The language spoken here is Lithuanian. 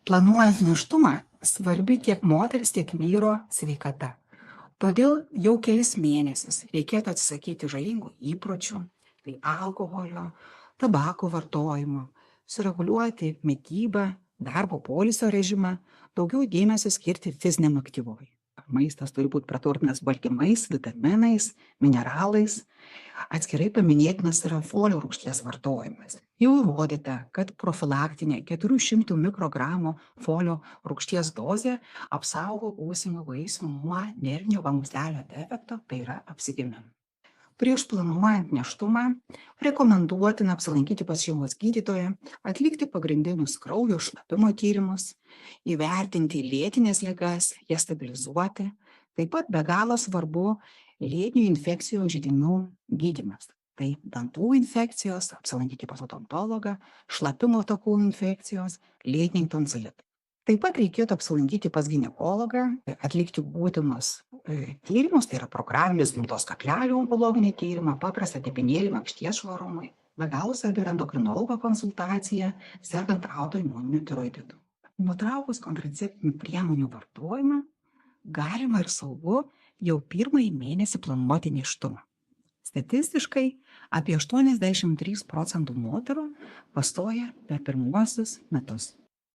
Planuojant nėštumą, svarbi tiek moters, tiek vyro sveikata. Todėl jau kelis mėnesius reikėtų atsisakyti žalingų įpročių, tai alkoholio, tabako vartojimo, sureguliuoti mitybą, darbo poilsio režimą, daugiau dėmesio skirti fiziniam aktyvumui. Maistas turi būti praturtintas baltymais, vitaminais, mineralais. Atskirai paminėtinas yra folio rūgšties vartojimas. Jau įrodyta, kad profilaktinė 400 mikrogramų folio rūgšties dozė apsaugo būsimą vaisių nuo nervinio vamzdelio defekto, tai yra apsigimimo. Prieš planuojant nėštumą rekomenduotina apsilankyti pas šeimos gydytoją, atlikti pagrindinius kraujo šlapimo tyrimus, įvertinti lėtines ligas, jas stabilizuoti. Taip pat be galo svarbu lėtinių infekcijų židinių gydymas. Tai dantų infekcijos, apsilankyti pas odontologą, šlapimo takų infekcijos, lėtiniai tonsilitai. Taip pat reikėtų apsilankyti pas ginekologą, atlikti būtinus tyrimus, tai yra programinis gimdos kaklelio onkologinį tyrimą, paprastą tepinėlimą makšties švarumui. Be galo svarbi yra endokrinologo konsultacija, sergant autoimuniniu tiroiditu. Nutraukus kontraceptinių priemonių vartojimą, galima ir saugu jau pirmąjį mėnesį planuoti nėštumą. Statistiškai apie 83% moterų pastoja per pirmuosius metus.